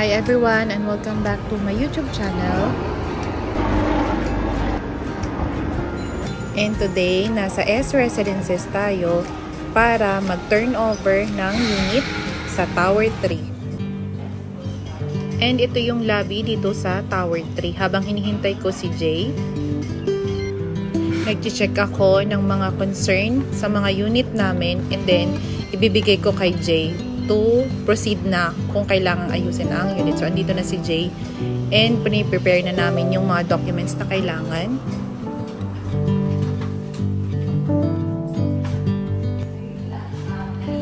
Hi everyone and welcome back to my YouTube channel. And today, nasa S Residences tayo para mag-turnover ng unit sa Tower 3. And ito yung lobby dito sa Tower 3. Habang hinihintay ko si Jay, nag-check ako ng mga concern sa mga unit namin and then ibibigay ko kay Jay to proceed na kung kailangan ayusin na ang unit. So, andito na si Jay and prepare na namin yung mga documents na kailangan.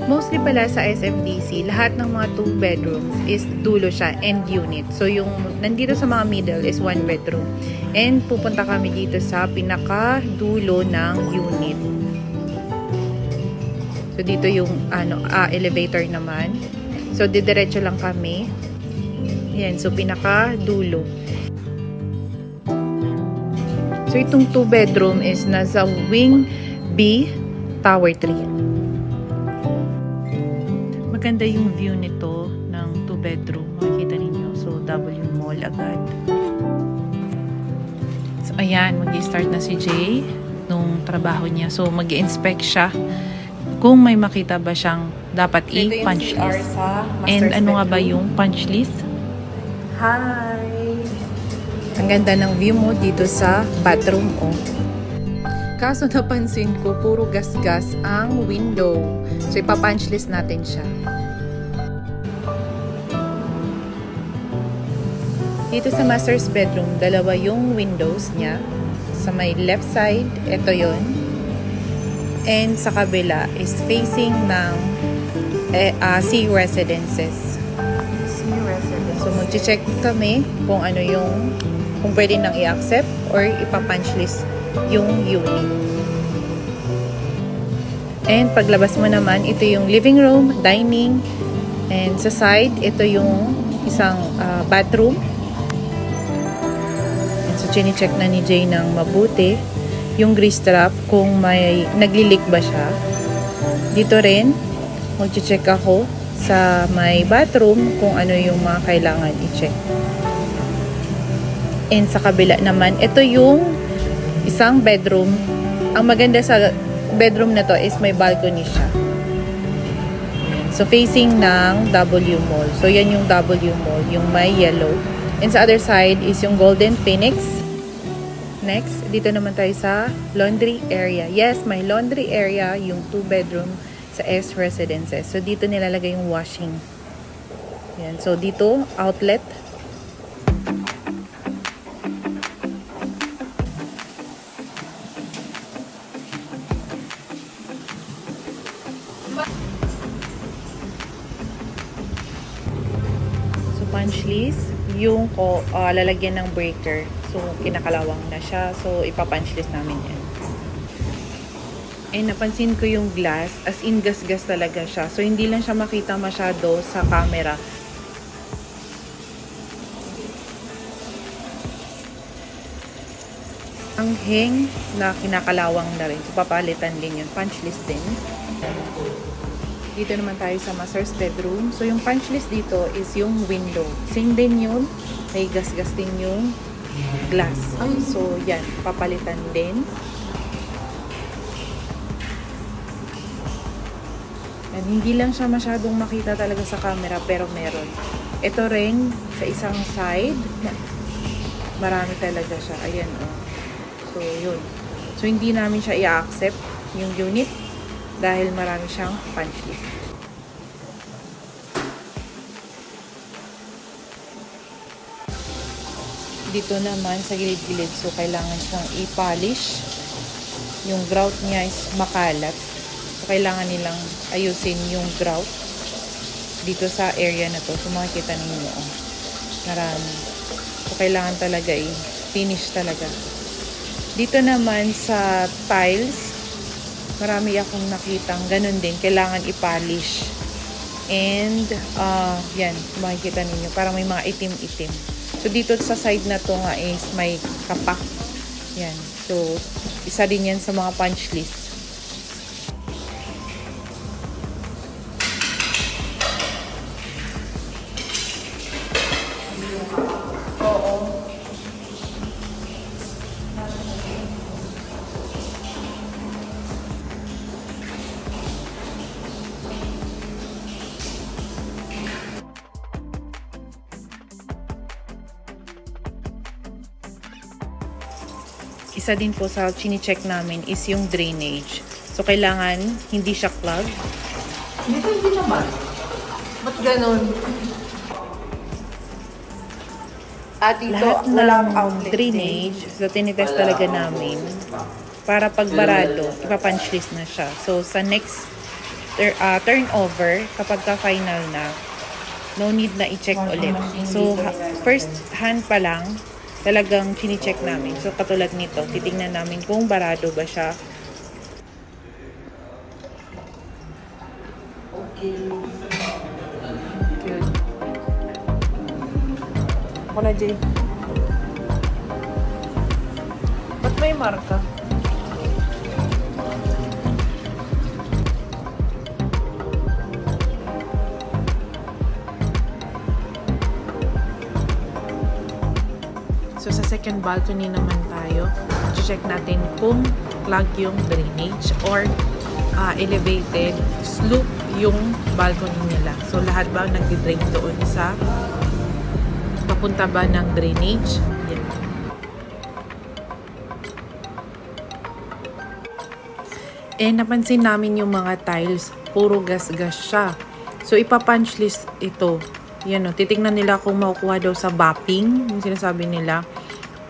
Mostly pala sa SMDC, lahat ng mga 2 bedrooms is dulo siya, end unit. So, yung nandito sa mga middle is 1 bedroom. And pupunta kami dito sa pinaka dulo ng unit. So, dito yung elevator naman. So, didiretso lang kami. Yan. So, pinaka dulo. So, itong 2 bedroom is nasa wing B, Tower 3. Maganda yung view nito ng 2 bedroom. Makikita ninyo. So, W Mall agad. So, ayan. Mag-i-start na si Jay nung trabaho niya. So, mag-i-inspect siya kung may makita ba siyang dapat i-punch list. And ano nga ba yung punch list? Hi! Ang ganda ng view mo dito sa bathroom, oh. Kaso napansin ko, puro gas-gas ang window. So, ipa-punch list natin siya. Dito sa master's bedroom, dalawa yung windows niya. Sa may left side, ito yon. And sa kabila is facing ng C Residences. So, mag-check kami kung ano yung, kung pwede nang i-accept or ipa-punch list yung unit. And paglabas mo naman, ito yung living room, dining, and sa side, ito yung isang bathroom. And so, chine-check na ni Jay ng mabuti yung grease trap kung may naglilik ba siya. Dito rin, mag-check ako sa may bathroom kung ano yung mga kailangan i-check. And sa kabila naman, ito yung isang bedroom. Ang maganda sa bedroom na to is may balcony siya. So, facing ng W Mall. So, yan yung W Mall, yung may yellow. And sa other side is yung Golden Phoenix. Next, dito naman tayo sa laundry area. Yes, may laundry area, yung 2 bedroom sa S Residences. So, dito nilalagay yung washing. Yan. So, dito, outlet. So, punch list. Yung lalagyan ng breaker. So, kinakalawang na siya. So, ipapunch list namin yan. And napansin ko yung glass. As in, gas-gas talaga siya. So, hindi lang siya makita masyado sa camera. Ang hang na kinakalawang na rin. So, papalitan din yun. Punch list din. Dito naman tayo sa master's bedroom. So, yung punch list dito is yung window. Same din yun. May gas-gas din yung glass. So, yan. Papalitan din. And hindi lang siya masyadong makita talaga sa camera, pero meron. Ito rin, sa isang side, marami talaga siya. Ayan, oh. So, yun. So, hindi namin siya i-accept yung unit dahil marami siyang punch list. Dito naman sa gilid-gilid, so kailangan siyang i-polish. Yung grout niya is makalat. So kailangan nilang ayusin yung grout dito sa area na to. So makikita ninyo, oh, marami. So kailangan talaga i-finish talaga. Dito naman sa tiles, marami akong nakitang ganun din. Kailangan i-polish. And yan, makikita ninyo, parang may mga itim-itim. So, dito sa side na to nga is may kapak. Yan. So, isa din yan sa mga punch list. isa din po sa chine-check namin is yung drainage. So, kailangan hindi siya clog. Dito hindi naman. Ba't ganun? At dito, Lahat ng drainage, so tinitest talaga namin para pagbarado, ipapunchlist na siya. So, sa next turnover, kapag ka-final na, no need na i-check ulit. So, first hand pa lang, talagang chine-check namin. So, katulad nito, titingnan namin kung barado ba siya. Good. Ako na, Jay. Ba't may marka? So, sa second balcony naman tayo. Check natin kung clog yung drainage or elevated slope yung balcony nila. So, lahat ba nag-drain doon sa papunta ba ng drainage? Yan. Napansin namin yung mga tiles, puro gas-gas siya. So, ipa-punch list ito. Yan o, titignan nila kung makukuha daw sa bapping, yung sinasabi nila,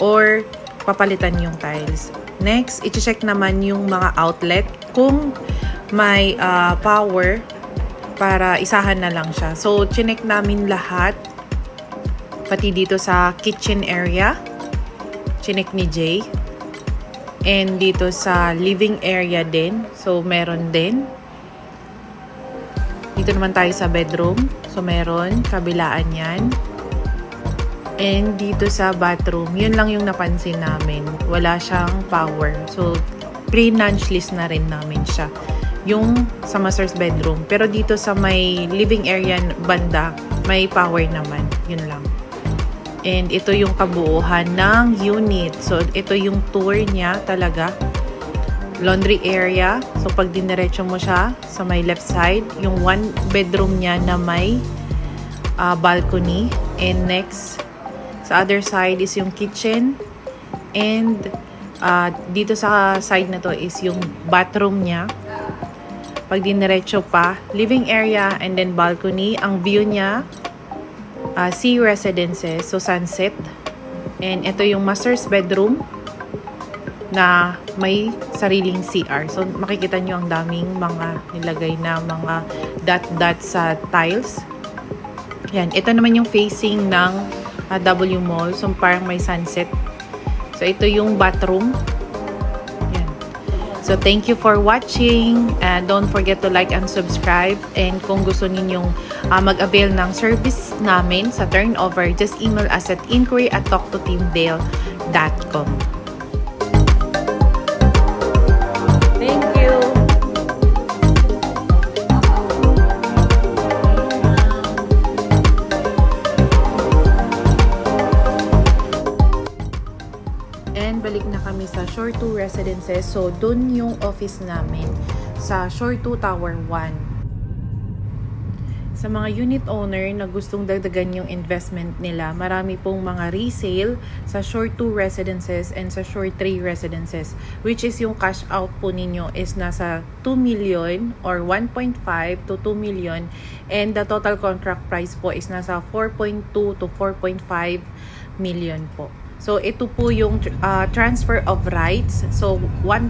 or papalitan yung tiles. Next, i-check naman yung mga outlet kung may power para isahan na lang siya. So, chinek namin lahat, pati dito sa kitchen area, chinek ni Jay, and dito sa living area din. So, meron din. Dito naman tayo sa bedroom. So, meron. Kabilaan yan. And dito sa bathroom, yun lang yung napansin namin. Wala siyang power. So, pre-nudge list na rin namin siya. Yung sa master's bedroom. Pero dito sa may living area banda, may power naman. Yun lang. And ito yung kabuuan ng unit. So, ito yung tour niya talaga. Laundry area. So, pag diniretso mo siya sa may left side, yung one bedroom niya na may balcony. And next, sa other side is yung kitchen. And dito sa side na to is yung bathroom niya. Pag diniretso pa, living area and then balcony. Ang view niya, sea residences, so sunset. And ito yung master's bedroom na may sariling CR. So, makikita nyo ang daming mga nilagay na mga dot-dot sa tiles. Yan. Ito naman yung facing ng W Mall. So, parang may sunset. So, ito yung bathroom. Yan. So, thank you for watching. Don't forget to like and subscribe. And kung gusto ninyong mag-avail ng service namin sa turnover, just email us at inquiry@talktoteamdale.com. And balik na kami sa Shore 2 Residences. So, dun yung office namin sa Shore 2 Tower 1. Sa mga unit owner na gustong dagdagan yung investment nila, marami pong mga resale sa Shore 2 Residences and sa Shore 3 Residences, which is yung cash out po ninyo is nasa 2 million or 1.5 to 2 million, and the total contract price po is nasa 4.2 to 4.5 million po. So, ito po yung transfer of rights. So, one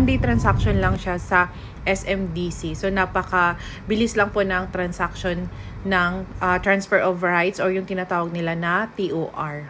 day transaction lang siya sa SMDC. So, napaka-bilis lang po ng transaction ng transfer of rights or yung tinatawag nila na TOR.